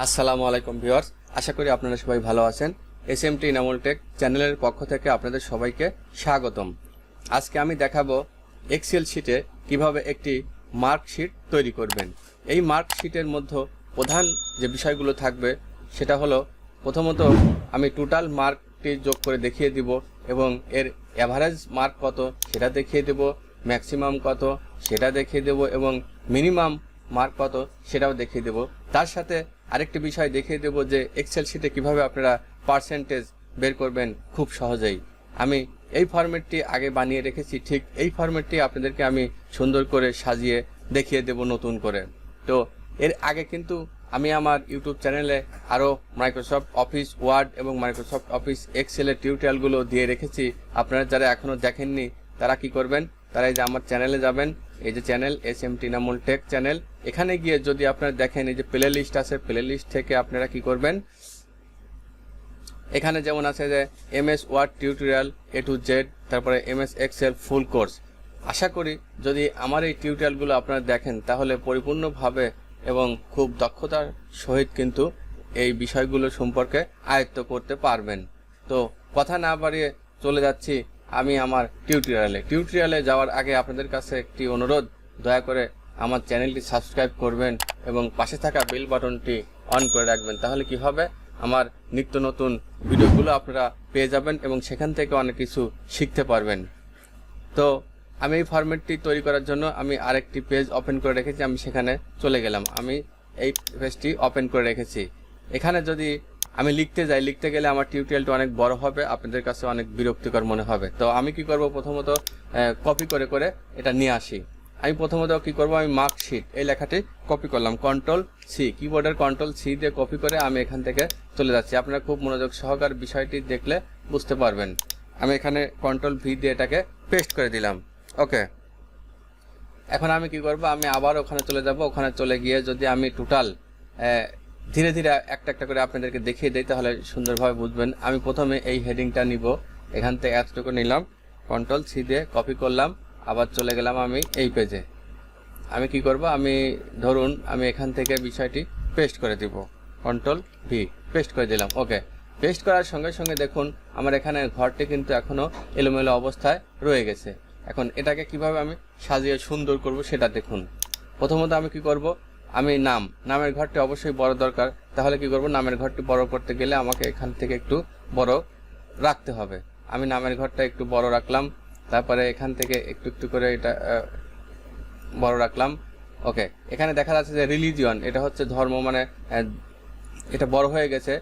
আসসালামু আলাইকুম ভিউয়ার্স, আশা করি আপনারা সবাই ভালো আছেন। এসএমটি ইনামুল টেক চ্যানেলের পক্ষ থেকে আপনাদের সবাইকে স্বাগতম। আজকে আমি দেখাবো এক্সেল শিটে কিভাবে একটি মার্কশিট তৈরি করবেন। এই মার্কশিটের মধ্যে প্রধান যে বিষয়গুলো থাকবে সেটা হলো, প্রথমত আমি টোটাল মার্কটি যোগ করে দেখিয়ে দিব এবং এর অ্যাভারেজ মার্ক কত সেটা দেখিয়ে দেব, ম্যাক্সিমাম কত সেটা দেখিয়ে দেব এবং মিনিমাম মার্ক কত সেটাও দেখিয়ে দেব। তার সাথে আরেকটি বিষয় দেখিয়ে দেব যে এক্সেল শিটে কিভাবে আপনারা পার্সেন্টেজ বের করবেন খুব সহজেই। আমি এই ফরম্যাটটি আগে বানিয়ে রেখেছি, ঠিক এই ফরম্যাটটি আপনাদেরকে আমি সুন্দর করে সাজিয়ে দেখিয়ে দেব নতুন করে। তো এর আগে কিন্তু আমি আমার ইউটিউব চ্যানেলে আরও মাইক্রোসফট অফিস ওয়ার্ড এবং মাইক্রোসফট অফিস এক্সেলের টিউটোরিয়ালগুলো দিয়ে রেখেছি। আপনারা যারা এখনও দেখেননি তারা কি করবেন, তারা এই যে আমার চ্যানেলে যাবেন, এই যে channel SMT Inamul take channel, এখানে গিয়ে যদি আপনারা দেখেন এই যে প্লে লিস্ট আছে, প্লে লিস্ট থেকে আপনারা কি করবেন, এখানে যেমন আছে যে MS word tutorial A to Z, তারপরে এমএস এক্সেল ফুল কোর্স। আশা করি যদি আমার এই টিউটোরিয়ালগুলো আপনারা দেখেন তাহলে পরিপূর্ণভাবে এবং খুব দক্ষতার সহিত কিন্তু এই বিষয়গুলো সম্পর্কে আয়ত্ত করতে পারবেন। তো কথা না বাড়িয়ে চলে যাচ্ছি আমি আমার টিউটোরিয়ালে যাওয়ার আগে আপনাদের কাছে একটি অনুরোধ, দয়া করে আমার চ্যানেলটি সাবস্ক্রাইব করবেন এবং পাশে থাকা বেল বাটনটি অন করে রাখবেন। তাহলে কি হবে, আমার নিত্য নতুন ভিডিওগুলো আপনারা পেয়ে যাবেন এবং সেখান থেকে অনেক কিছু শিখতে পারবেন। তো আমি এই ফরম্যাটটি তৈরি করার জন্য আমি আরেকটি পেজ ওপেন করে রেখেছি, আমি সেখানে চলে গেলাম। আমি এই পেজটি ওপেন করে রেখেছি। এখানে যদি আমি লিখতে গেলে আমার টিউটোরিয়ালটা অনেক বড় হবে, আপনাদের কাছে অনেক বিরক্তিকর মনে হবে। তো আমি কি করব, প্রথমত কপি করে করে এটা নিয়ে আসি। আমি প্রথমত কি করব, আমি মার্কশিট এই লেখাটি কপি করলাম, কন্ট্রোল সি, কিবোর্ডের কন্ট্রোল সি দিয়ে কপি করে আমি এখান থেকে চলে যাচ্ছি। আপনারা খুব মনোযোগ সহকারে বিষয়টি দেখলে বুঝতে পারবেন। আমি এখানে কন্ট্রোল ভি দিয়ে এটাকে পেস্ট করে দিলাম। ওকে, এখন আমি কি করব, আমি আবার ওখানে চলে যাব। ওখানে চলে গিয়ে যদি আমি টোটাল ধীরে ধীরে একটা একটা করে আপনাদেরকে দেখিয়ে দিই তাহলে সুন্দরভাবে বুঝবেন। আমি প্রথমে এই হেডিংটা নিব, এখান থেকে এতটুকু নিলাম, কন্ট্রোল সি দিয়ে কপি করলাম, আবার চলে গেলাম আমি এই পেজে। আমি কি করব, আমি ধরুন আমি এখান থেকে বিষয়টি পেস্ট করে দিব, কন্ট্রোল ভি পেস্ট করে দিলাম। ওকে, পেস্ট করার সঙ্গে সঙ্গে দেখুন আমার এখানে ঘরটি কিন্তু এখনও এলোমেলো অবস্থায় রয়ে গেছে। এখন এটাকে কিভাবে আমি সাজিয়ে সুন্দর করব সেটা দেখুন। প্রথমত আমি কি করব, আমি নামের ঘরটি অবশ্যই বড় দরকার। তাহলে কি করব, নামের ঘরটি বড় করতে গেলে আমাকে এখান থেকে একটু বড় রাখতে হবে। আমি নামের ঘরটা একটু বড় রাখলাম, তারপরে এখান থেকে একটু একটু করে এটা বড় রাখলাম। ওকে, এখানে দেখা যাচ্ছে যে রিলিজিয়ন, এটা হচ্ছে ধর্ম, মানে এটা বড় হয়ে গেছে।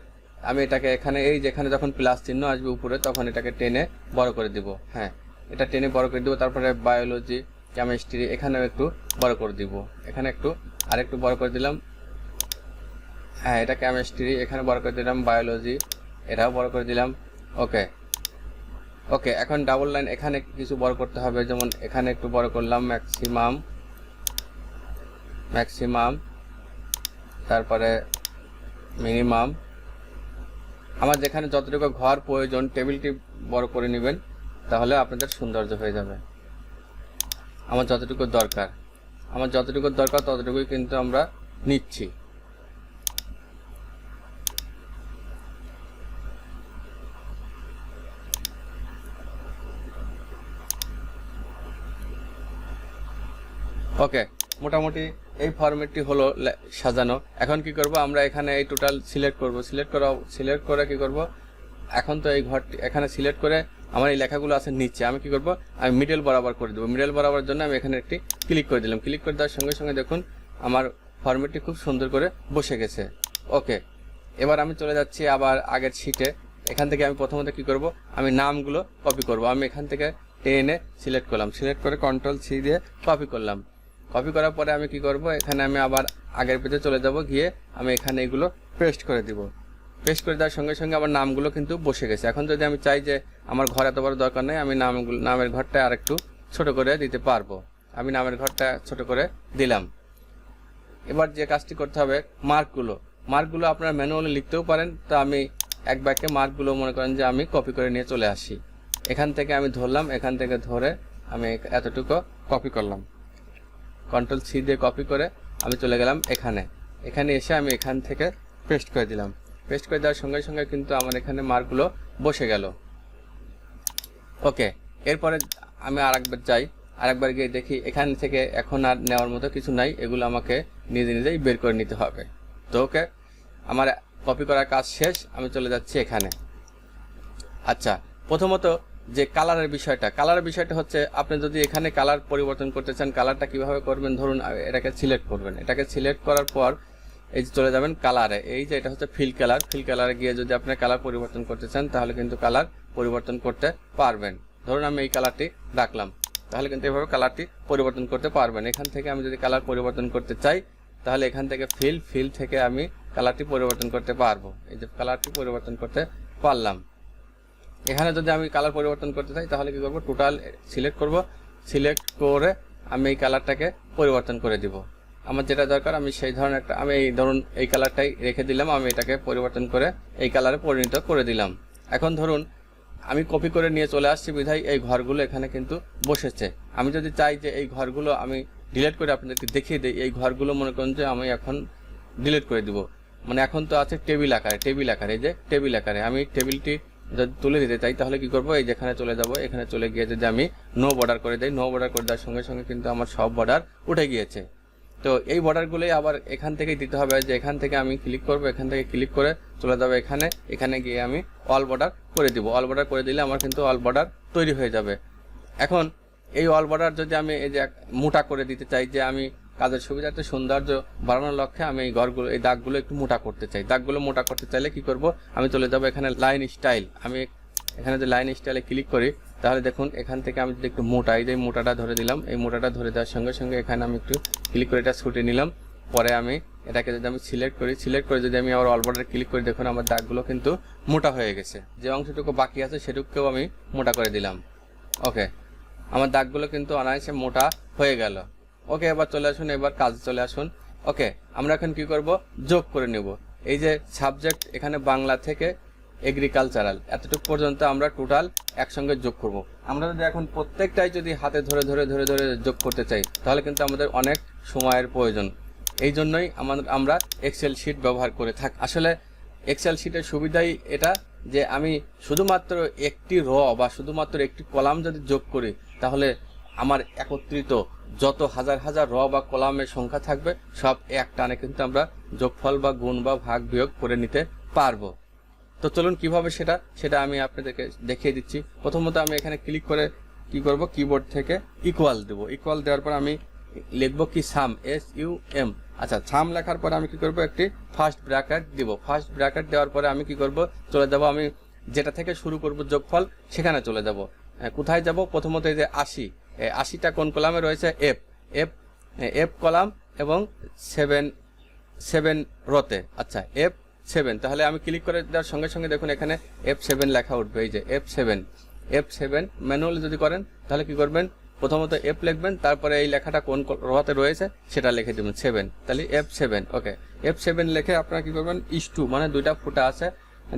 আমি এটাকে এখানে এই যেখানে যখন প্লাস চিহ্ন আসবে উপরে তখন এটাকে টেনে বড় করে দিব। হ্যাঁ, এটা টেনে বড় করে দিব। তারপরে বায়োলজি, কেমিস্ট্রি এখানেও একটু বড় করে দিব, এখানে একটু আরেকটু বড় করে দিলাম। হ্যাঁ, এটা কেমিস্ট্রি, এখানে বড় করে দিলাম, বায়োলজি এটাও বড় করে দিলাম। ওকে ওকে, এখন ডাবল লাইন এখানে কিছু বড় করতে হবে, যেমন এখানে একটু বড় করলাম, ম্যাক্সিমাম, তারপরে মিনিমাম। আমার যেখানে যতটুকু ঘর প্রয়োজন টেবিলটি বড় করে নেবেন, তাহলে আপনাদের সৌন্দর্য হয়ে যাবে। আমার যতটুকু দরকার ততটুকুই কিন্তু আমরা নিচ্ছি। ওকে, মোটামুটি এই ফরম্যাটটি হলো সাজানো। এখন কি করব, আমরা এখানে এই টোটাল সিলেক্ট করে কি করব, এখন তো এই ঘরটি এখানে সিলেক্ট করে আমার এই লেখাগুলো আছে নিচে, আমি কি করব, আমি মিডল বরাবর করে দেবো। মিডল বরাবর জন্য আমি এখানে একটি ক্লিক করে দিলাম। ক্লিক করে দেওয়ার সঙ্গে সঙ্গে দেখুন আমার ফরম্যাটটি খুব সুন্দর করে বসে গেছে। ওকে, এবার আমি চলে যাচ্ছি আবার আগের শিটে। এখান থেকে আমি প্রথমত কি করব, আমি নামগুলো কপি করব। আমি এখান থেকে টেনে সিলেক্ট করলাম, সিলেক্ট করে কন্ট্রোল সি দিয়ে কপি করলাম। কপি করার পরে আমি কি করব, এখানে আমি আবার আগের পেজে চলে যাব, গিয়ে আমি এখানে এগুলো পেস্ট করে দিব। পেস্ট করে দেওয়ার সঙ্গে সঙ্গে আমার নামগুলো কিন্তু বসে গেছে। এখন যদি আমি চাই যে আমার ঘর এত বড় দরকার নেই, আমি নামের ঘরটা আর একটু ছোট করে দিতে পারবো। আমি নামের ঘরটা ছোট করে দিলাম। এবার যে কাজটি করতে হবে, মার্কগুলো আপনারা ম্যানুয়ালি লিখতেও পারেন। তো আমি এক বাক্যে মার্কগুলো মনে করেন যে আমি কপি করে নিয়ে চলে আসি। এখান থেকে আমি ধরলাম, এখান থেকে ধরে আমি এতটুকু কপি করলাম, কন্ট্রোল সি দিয়ে কপি করে আমি চলে গেলাম এখানে এসে আমি এখান থেকে পেস্ট করে দিলাম। পেস্ট করে দেওয়ার সঙ্গে সঙ্গে কিন্তু আমার এখানে মার্কগুলো বসে গেল। ওকে, এরপরে আমি আরেকবার যাই, আরেকবার গিয়ে দেখি এখান থেকে এখন আর নেওয়ার মতো কিছু নাই, এগুলো আমাকে নিজে নিজেই বের করে নিতে হবে। তো ওকে, আমার কপি করার কাজ শেষ, আমি চলে যাচ্ছি এখানে। আচ্ছা, প্রথমত যে কালারের বিষয়টা হচ্ছে আপনি যদি এখানে কালার পরিবর্তন করতে চান, কালারটা কিভাবে করবেন, ধরুন এটাকে সিলেক্ট করবেন, এটাকে সিলেক্ট করার পর এই যে চলে যাবেন কালারে, এই যে এটা হচ্ছে ফিল কালারে গিয়ে যদি আপনি কালার পরিবর্তন করতে চান তাহলে কিন্তু কালার পরিবর্তন করতে পারবেন। ধরুন আমি এই কালারটি রাখলাম, তাহলে কিন্তু এভাবে কালারটি পরিবর্তন করতে পারবেন। এখান থেকে আমি যদি কালার পরিবর্তন করতে চাই তাহলে এখান থেকে ফিল থেকে আমি কালারটি পরিবর্তন করতে পারবো। এই যে কালারটি পরিবর্তন করতে পারলাম। এখানে যদি আমি কালার পরিবর্তন করতে চাই তাহলে কি করব, টোটাল সিলেক্ট করব, সিলেক্ট করে আমি এই কালারটাকে পরিবর্তন করে দিব। আমার যেটা দরকার আমি সেই ধরনের একটা, আমি এই ধরুন এই কালারটাই রেখে দিলাম, আমি এটাকে পরিবর্তন করে এই কালারে পরিণত করে দিলাম। এখন ধরুন আমি কপি করে নিয়ে চলে আসছি বিধায় এই ঘরগুলো এখানে কিন্তু বসেছে। আমি যদি চাই যে এই ঘরগুলো আমি ডিলিট করে আপনাদেরকে দেখিয়ে দিই, এই ঘরগুলো মনে করুন যে আমি এখন ডিলিট করে দিব, মানে এখন তো আছে টেবিল আকারে, এই যে টেবিল আকারে আমি টেবিলটি যদি তুলে দিতে চাই তাহলে কি করব, এই যেখানে চলে যাব, এখানে চলে গিয়ে যদি আমি নো বর্ডার করে দিই, নো বর্ডার করে দেওয়ার সঙ্গে সঙ্গে কিন্তু আমার সব বর্ডার উঠে গিয়েছে। তো এই বর্ডারগুলোই আবার এখান থেকেই দিতে হবে, যে এখান থেকে আমি ক্লিক করব, এখান থেকে ক্লিক করে চলে যাবে এখানে গিয়ে আমি অল বর্ডার করে দিব। অল বর্ডার করে দিলে আমার কিন্তু অল বর্ডার তৈরি হয়ে যাবে। এখন এই অল বর্ডার যদি আমি এই যে মোটা করে দিতে চাই, যে আমি কাজের সুবিধার্থে সৌন্দর্য বাড়ানোর লক্ষ্যে আমি এই ঘরগুলো, এই দাগগুলো একটু মোটা করতে চাই। দাগগুলো মোটা করতে চাইলে কি করব, আমি চলে যাব এখানে লাইন স্টাইল, আমি এখানে যে লাইন স্টাইলে ক্লিক করি তাহলে দেখুন এখান থেকে আমি যদি একটু মোটা, এই যে মোটাটা ধরে দিলাম, এই মোটাটা ধরে দেওয়ার সঙ্গে সঙ্গে এখানে আমি একটু ক্লিক করে এটা ছুটে নিলাম। পরে আমি এটাকে যদি আমি সিলেক্ট করে যদি আমি আবার অল বর্ডার ক্লিক করি, দেখুন আমার দাগগুলো কিন্তু মোটা হয়ে গেছে। যে অংশটুকু বাকি আছে সেটুকুকেও আমি মোটা করে দিলাম। ওকে, আমার দাগগুলো কিন্তু অনায়াসে মোটা হয়ে গেল। ওকে, এবার চলে আসুন, এবার কাজে চলে আসুন। ওকে, আমরা এখন কি করব, যোগ করে নেব। এই যে সাবজেক্ট এখানে বাংলা থেকে এগ্রিকালচারাল এতটুকু পর্যন্ত আমরা টোটাল একসঙ্গে যোগ করব। আমরা যদি এখন প্রত্যেকটাই যদি হাতে ধরে যোগ করতে চাই তাহলে কিন্তু আমাদের অনেক সময়ের প্রয়োজন। এই জন্যই আমরা এক্সেল শিট ব্যবহার করে থাকি। আসলে এক্সেল শিটের সুবিধাই এটা যে আমি শুধুমাত্র একটি র বা শুধুমাত্র একটি কলাম যদি যোগ করি তাহলে আমার একত্রিত যত হাজার র বা কলামের সংখ্যা থাকবে সব এক টানে কিন্তু আমরা যোগফল বা গুণ বা ভাগ বিয়োগ করে নিতে পারবো। তো চলুন কিভাবে সেটা আমি আপনাদেরকে দেখিয়ে দিচ্ছি। প্রথমত আমি এখানে ক্লিক করে কি করব, কিবোর্ড থেকে ইকুয়াল দেব। ইকুয়াল দেওয়ার পর আমি লিখব কি সাম, SUM। আচ্ছা, সাম লেখার পরে আমি কি করব, একটি ফার্স্ট ব্র্যাকেট দিব। ফার্স্ট ব্র্যাকেট দেওয়ার পরে আমি কি করব, চলে যাব, আমি যেটা থেকে শুরু করব যোগফল সেখানে চলে যাব। কোথায় যাব, প্রথমত এই যে 80, 80টা কোন কলামে রয়েছে, এফ কলাম এবং 7 রতে। আচ্ছা, F7, তাহলে আমি ক্লিক করে দেওয়ার সঙ্গে সঙ্গে দেখুন এখানে F7 লেখা উঠবে। এই যে F7 ম্যানুয়ালি যদি করেন তাহলে কি করবেন, প্রথমত F লিখবেন, তারপরে এই লেখাটা কোন রতে রয়েছে সেটা লিখে দেবেন 7, তাহলে F7। ওকে, F7 লিখে আপনারা কি করবেন, *2 মানে দুইটা ফুটা আছে,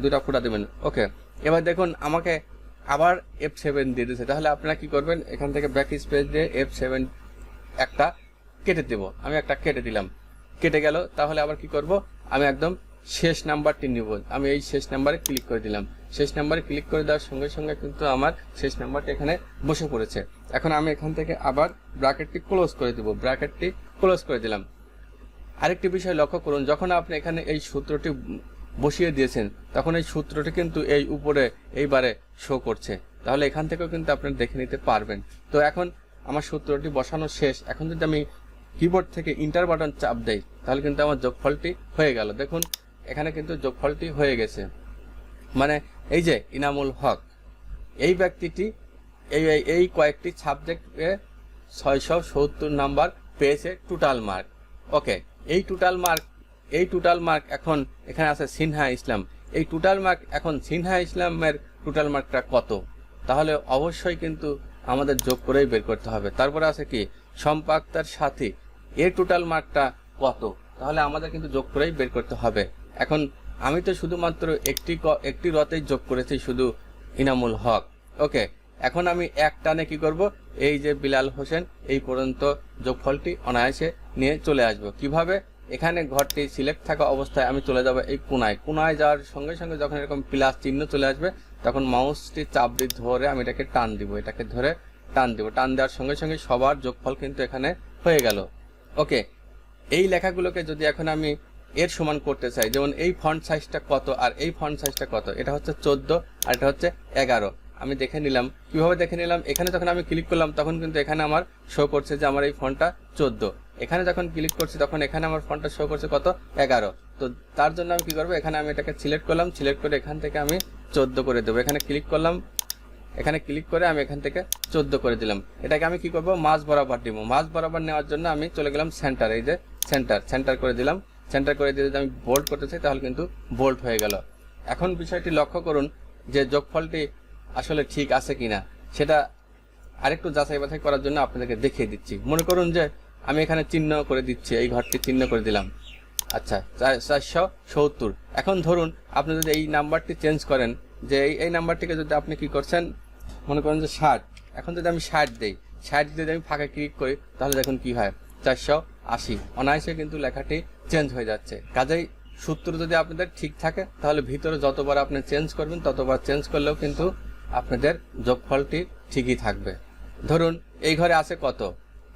দুইটা ফুটা দেবেন। ওকে, এবার দেখুন আমাকে আবার F7 দিয়ে দিয়েছে, তাহলে আপনারা কি করবেন, এখান থেকে ব্যাক স্পেস দিয়ে F7 একটা কেটে দেব। আমি একটা কেটে দিলাম, কেটে গেল। তাহলে আবার কি করব, আমি একদম শেষ নাম্বারটি নিব, আমি এই শেষ নাম্বারে ক্লিক করে দিলাম। শেষ নাম্বারে ক্লিক করে দেওয়ার সঙ্গে সঙ্গে কিন্তু আমার শেষ নাম্বারটি এখানে বসে পড়েছে। এখন আমি এখান থেকে আবার ব্র্যাকেটটি ক্লোজ করে দিব, ব্র্যাকেটটি ক্লোজ করে দিলাম। আরেকটি বিষয় লক্ষ্য করুন, যখন আপনি এখানে এই সূত্রটি বসিয়ে দিয়েছেন তখন এই সূত্রটি কিন্তু এই উপরে এইবারে শো করছে, তাহলে এখান থেকেও কিন্তু আপনারা দেখে নিতে পারবেন। তো এখন আমার সূত্রটি বসানো শেষ। এখন যদি আমি কিবোর্ড থেকে ইন্টার বাটন চাপ দেই তাহলে কিন্তু আমার যোগফলটি হয়ে গেল। দেখুন এখানে কিন্তু যোগফলটি হয়ে গেছে, মানে এই যে ইনামুল হক এই ব্যক্তিটি এই কয়েকটি সাবজেক্টে 670 নাম্বার পেয়েছে টোটাল মার্ক। ওকে, এই টোটাল মার্ক এখন এখানে আছে সিনহা ইসলাম। এই টোটাল মার্ক এখন সিনহা ইসলামের টোটাল মার্কটা কত, তাহলে অবশ্যই কিন্তু আমাদের যোগ করেই বের করতে হবে। তারপরে আছে কি শম্পা আক্তার সাথী, এর টোটাল মার্কটা কত, তাহলে আমাদের কিন্তু যোগ করেই বের করতে হবে। এখন আমি তো শুধুমাত্র একটি রতেই যোগ করেছি, শুধু ইনামুল হক। ওকে, এখন আমি এক টানে কি করব, এই যে বিলাল হোসেন এই পর্যন্ত যোগফলটি অনায়াসে নিয়ে চলে আসব। কিভাবে, এখানে ঘরটি সিলেক্ট থাকা অবস্থায় আমি চলে যাব এই কোনায় যাওয়ার সঙ্গে সঙ্গে যখন এরকম প্লাস চিহ্ন চলে আসবে তখন মাউসটি চাপ দিয়ে ধরে আমি এটাকে টান দিব, এটাকে ধরে টান দিব। টান দেওয়ার সঙ্গে সঙ্গে সবার যোগফল কিন্তু এখানে হয়ে গেল। ওকে, এই লেখাগুলোকে যদি এখন আমি এর সমান করতে চাই, যেমন এই ফন্ট সাইজটা কত আর এই ফন্ট সাইজটা কত, এটা হচ্ছে 14 আর এটা হচ্ছে 11। আমি দেখে নিলাম, কিভাবে দেখে নিলাম, এখানে যখন আমি ক্লিক করলাম তখন কিন্তু এখানে আমার শো করছে যে আমার এই ফন্টটা 14। এখানে যখন ক্লিক করছি তখন এখানে আমার ফন্টটা শো করছে কত, 11। তো তার জন্য আমি কি করবো, এখানে আমি এটাকে সিলেক্ট করলাম, সিলেক্ট করে এখান থেকে আমি 14 করে দেবো। এখানে ক্লিক করলাম, এখানে ক্লিক করে আমি এখান থেকে 14 করে দিলাম। এটাকে আমি কি করব, মাঝ বরাবর দিব। মাঝ বরাবর নেওয়ার জন্য আমি চলে গেলাম সেন্টার, এই যে সেন্টার করে দিলাম। সেন্টার করে দিয়ে যদি আমি বোল্ড করতে চাই তাহলে কিন্তু বোল্ড হয়ে গেল। এখন বিষয়টি লক্ষ্য করুন যে যোগফলটি আসলে ঠিক আছে কিনা, সেটা আরেকটু যাচাই বাছাই করার জন্য আপনাদেরকে দেখিয়ে দিচ্ছি। মনে করুন যে আমি এখানে চিহ্ন করে দিচ্ছি, এই ঘরটি চিহ্ন করে দিলাম। আচ্ছা, 470। এখন ধরুন আপনি যদি এই নাম্বারটি চেঞ্জ করেন, যে এই নাম্বারটিকে যদি আপনি কি করছেন, মনে করেন যে 60, এখন যদি আমি 60 দিই, 60 দিয়ে যদি আমি ফাঁকা ক্লিক করি তাহলে দেখুন কি হয়, 480। অনায়াসে কিন্তু লেখাটি চেঞ্জ হয়ে যাচ্ছে। কাজেই সূত্র যদি আপনাদের ঠিক থাকে তাহলে ভিতরে যতবার আপনি চেঞ্জ করবেন ততবার চেঞ্জ করলেও কিন্তু আপনাদের যোগফলটি ঠিকই থাকবে। ধরুন এই ঘরে আছে কত,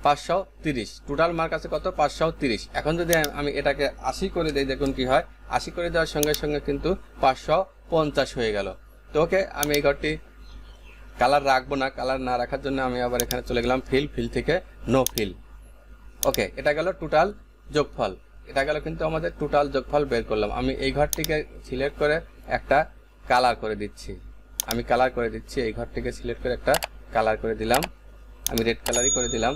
530, টোটাল মার্ক আছে কত, 530। এখন যদি আমি এটাকে 80 করে দিই, দেখুন কি হয়, 80 করে দেওয়ার সঙ্গে সঙ্গে কিন্তু 550 হয়ে গেল। তো ওকে, আমি এই ঘরটি কালার রাখবো না, কালার না রাখার জন্য আমি আবার এখানে চলে গেলাম ফিল থেকে নো ফিল। ওকে, এটা গেল টোটাল যোগফল, এটা গেল কিন্তু আমাদের টোটাল যোগফল বের করলাম। আমি এই ঘরটিকে সিলেক্ট করে একটা কালার করে দিচ্ছি, এই ঘরটিকে সিলেক্ট করে একটা কালার করে দিলাম, আমি রেড কালারই করে দিলাম।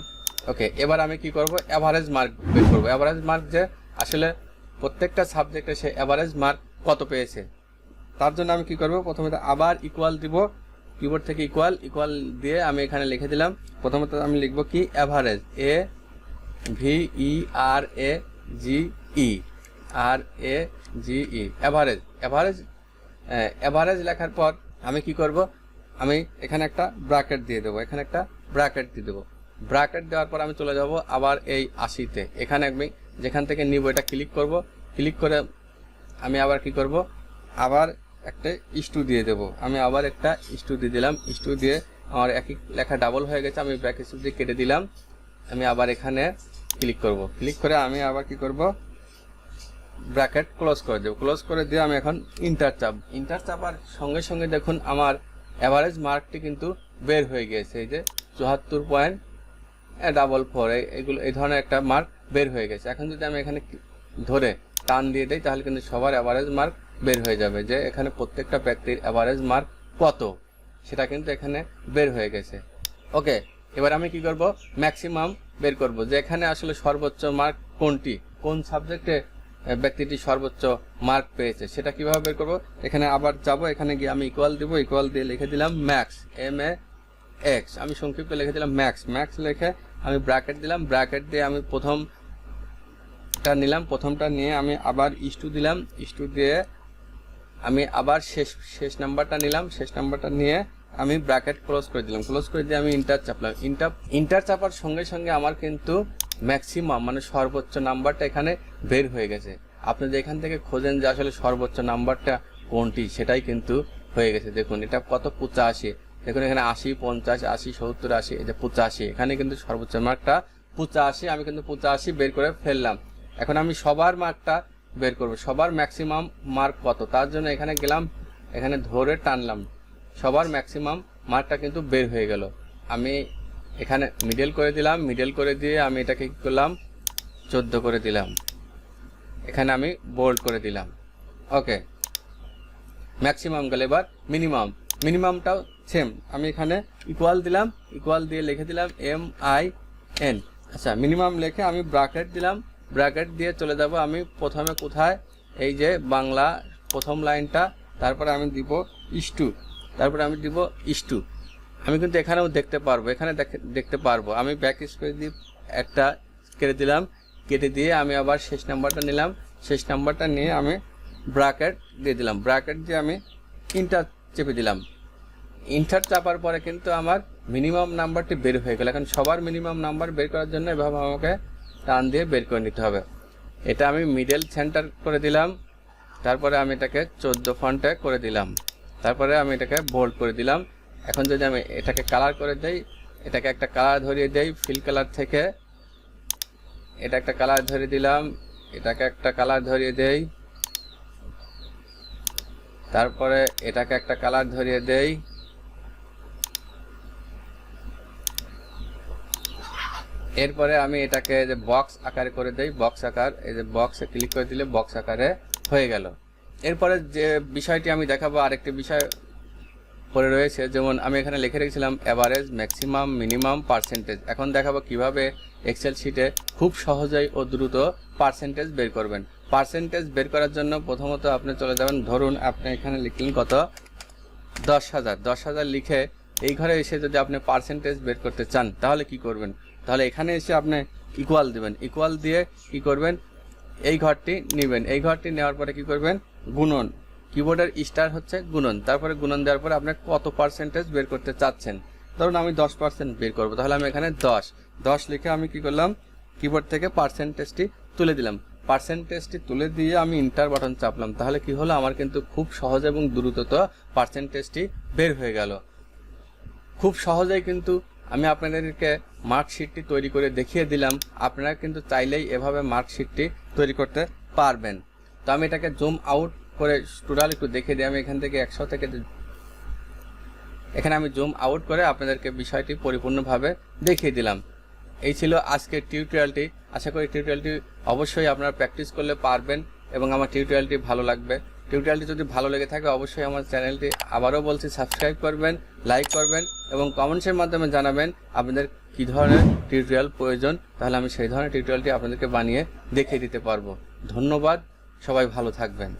ওকে, এবার আমি কি করব, এভারেজ মার্ক বের করব। এভারেজ মার্ক যে আসলে প্রত্যেকটা সাবজেক্টে সে এভারেজ মার্ক কত পেয়েছে, তার জন্য আমি কি করব, প্রথমে আবার ইকুয়াল দিব, কিবোর্ড থেকে ইকুয়াল দিয়ে আমি এখানে লিখে দিলাম। প্রথমত আমি লিখব কি, এভারেজ, AVERAGE, এভারেজ লেখার পর আমি কি করব, আমি এখানে একটা ব্র্যাকেট দিয়ে দেবো, ব্র্যাকেট দেওয়ার পর আমি চলে যাব আবার এই 80-তে। এখানে আমি যেখান থেকে নিব এটা ক্লিক করব, ক্লিক করে আমি আবার কি করব, আবার একটা ইস্টু দিয়ে দেবো। আমি আবার একটা ইস্টু দিয়ে দিলাম, ইস্টু দিয়ে আমার একই লেখা ডাবল হয়ে গেছে, আমি ব্যাক স্পেস দিয়ে কেটে দিলাম। আমি আবার এখানে ক্লিক করব, ক্লিক করে আমি আবার কি করব, ব্র্যাকেট ক্লোজ করে দেবো। ক্লোজ করে দিয়ে আমি এখন ইন্টার চাপার সঙ্গে সঙ্গে দেখুন আমার এভারেজ মার্কটি কিন্তু বের হয়ে গিয়েছে। এই যে 74.44, এগুলো এই ধরনের একটা মার্ক বের হয়ে গেছে। এখন যদি আমি এখানে ধরে টান দিয়ে দেই তাহলে কিন্তু সবার এভারেজ মার্ক বের হয়ে যাবে, যে এখানে প্রত্যেকটা ব্যক্তির এভারেজ মার্ক কত সেটা কিন্তু এখানে বের হয়ে গেছে। ওকে, এবার আমি কি করব, ম্যাক্সিমাম বের করব, যে এখানে আসলে সর্বোচ্চ মার্ক কোনটি, কোন সাবজেক্টে ব্যক্তিটি সর্বোচ্চ মার্ক পেয়েছে সেটা কিভাবে বের করব। এখানে আবার যাব, এখানে গিয়ে আমি ইকুয়াল দিব, ইকুয়াল দিয়ে লিখে দিলাম ম্যাক্স, MAX, আমি সংক্ষিপ্ত লিখে দিলাম ম্যাক্স লিখে আমি ব্র্যাকেট দিলাম। ব্র্যাকেট দিয়ে আমি প্রথমটা নিয়ে আমি আবার ইস্টু দিলাম, ইস্টু দিয়ে আমি আবার শেষ নাম্বারটা নিলাম, শেষ নাম্বারটা নিয়ে আমি ব্র্যাকেট ক্লোজ করে দিলাম। ক্লোজ করে দিয়ে আমি ইন্টার চাপলাম। ইন্টার চাপার সঙ্গে সঙ্গে আমার কিন্তু ম্যাক্সিমাম মানে সর্বোচ্চ নাম্বারটা এখানে বের হয়ে গেছে। আপনি যে এখান থেকে খোঁজেন যে আসলে সর্বোচ্চ নাম্বারটা কোনটি, সেটাই কিন্তু হয়ে গেছে। দেখুন এটা কত, 85। দেখুন এখানে 80, 50, 80, 70, 80, এই যে 85, এখানে কিন্তু সর্বোচ্চ মার্কটা 85। আমি কিন্তু 85 বের করে ফেললাম। এখন আমি সবার মার্কটা বের করব, সবার ম্যাক্সিমাম মার্ক কত, তার জন্য এখানে গেলাম, এখানে ধরে টানলাম, সবার ম্যাক্সিমাম মার্কটা কিন্তু বের হয়ে গেল। আমি এখানে মিডল করে দিলাম, মিডল করে দিয়ে আমি এটাকে কি করলাম, 14 করে দিলাম। এখানে আমি বোল্ড করে দিলাম। ওকে, ম্যাক্সিমাম গেল। এবার মিনিমামটাও সেম, আমি এখানে ইকুয়াল দিলাম, ইকুয়াল দিয়ে লিখে দিলাম MIN। আচ্ছা, মিনিমাম লিখে আমি ব্র্যাকেট দিলাম, ব্র্যাকেট দিয়ে চলে যাব আমি প্রথমে কোথায়, এই যে বাংলা প্রথম লাইনটা, তারপরে আমি দিব ইস্টু, তারপরে আমি দিব ইস্টু। আমি কিন্তু এখানেও দেখতে পারবো, এখানে দেখতে পারবো। আমি ব্যাক স্পেস দিয়ে একটা কেটে দিলাম, কেটে দিয়ে আমি আবার শেষ নাম্বারটা নিলাম, শেষ নাম্বারটা নিয়ে আমি ব্র্যাকেট দিয়ে দিলাম, ব্র্যাকেট দিয়ে আমি ইন্টার চেপে দিলাম। ইন্টার চাপার পরে কিন্তু আমার মিনিমাম নাম্বারটি বের হয়ে গেল। এখন সবার মিনিমাম নাম্বার বের করার জন্য এভাবে আমাকে টান দিয়ে বের করে নিতে হবে। এটা আমি মিডল সেন্টার করে দিলাম, তারপরে আমি এটাকে 14 ফন্টে করে দিলাম, তারপরে আমি এটাকে বোল্ড করে দিলাম। এখন যদি আমি এটাকে কালার করে দেই, এটাকে একটা কালার ধরিয়ে দেই, ফিল কালার থেকে এটা একটা কালার ধরিয়ে দিলাম, এটাকে একটা কালার ধরিয়ে দেই, তারপরে এটাকে একটা কালার ধরিয়ে দেই, এরপরে আমি এটাকে যে বক্স আকারে করে দেই, বক্স আকার, এই যে বক্সে ক্লিক করে দিলে বক্স আকারে হয়ে গেল। এরপরে যে বিষয়টি আমি দেখাবো, আরেকটি বিষয় পড়ে রয়েছে, যেমন আমি এখানে লিখে রেখেছিলাম অ্যাভারেজ, ম্যাক্সিমাম, মিনিমাম, পার্সেন্টেজ। এখন দেখাবো কিভাবে এক্সেল শিটে খুব সহজেই ও দ্রুত পার্সেন্টেজ বের করবেন। পার্সেন্টেজ বের করার জন্য প্রথমত আপনি চলে যাবেন, ধরুন আপনি এখানে লিখলেন কত, 10,000। 10,000 লিখে এই ঘরে এসে যদি আপনি পার্সেন্টেজ বের করতে চান তাহলে কি করবেন, তাহলে এখানে এসে আপনি ইকুয়াল দিবেন, ইকুয়াল দিয়ে কি করবেন, এই ঘরটি নেবেন, এই ঘরটি নেওয়ার পরে কি করবেন, গুণন, কিবোর্ডের স্টার হচ্ছে গুণন, তারপরে গুণন দেওয়ার পরে আপনি কত পার্সেন্টেজ বের করতে চাচ্ছেন। ধরুন আমি 10% বের করব, তাহলে আমি এখানে 10 লিখে আমি কি করলাম, কিবোর্ড থেকে পার্সেন্টেজটি তুলে দিলাম, পার্সেন্টেজটি তুলে দিয়ে আমি ইন্টার বাটন চাপলাম, তাহলে কি হলো, আমার কিন্তু খুব সহজ এবং দ্রুতত পার্সেন্টেজটি বের হয়ে গেল। খুব সহজেই কিন্তু আমি আপনাদেরকে মার্কশিটটি তৈরি করে দেখিয়ে দিলাম। আপনারা কিন্তু চাইলেই এভাবে মার্কশিটটি তৈরি করতে পারবেন। তো আমি এটাকে জুম আউট করে টোটাল একটু দেখিয়ে দিই। আমি এখান থেকে 100 থেকে এখানে আমি জুম আউট করে আপনাদেরকে বিষয়টি পরিপূর্ণভাবে দেখিয়ে দিলাম। এই ছিল আজকের টিউটোরিয়ালটি। আশা করি টিউটোরিয়ালটি অবশ্যই আপনারা প্র্যাকটিস করলে পারবেন এবং আমার টিউটোরিয়ালটি ভালো লাগবে। টিউটোরিয়ালটি যদি ভালো লেগে থাকে অবশ্যই আমার চ্যানেলটি আবারও বলছি সাবস্ক্রাইব করবেন, লাইক করবেন এবং কমেন্টসের মাধ্যমে জানাবেন আপনাদের কী ধরনের টিউটোরিয়াল প্রয়োজন, তাহলে আমি সেই ধরনের টিউটোরিয়ালটি আপনাদেরকে বানিয়ে দেখিয়ে দিতে পারবো। ধন্যবাদ, সবাই ভালো থাকবেন।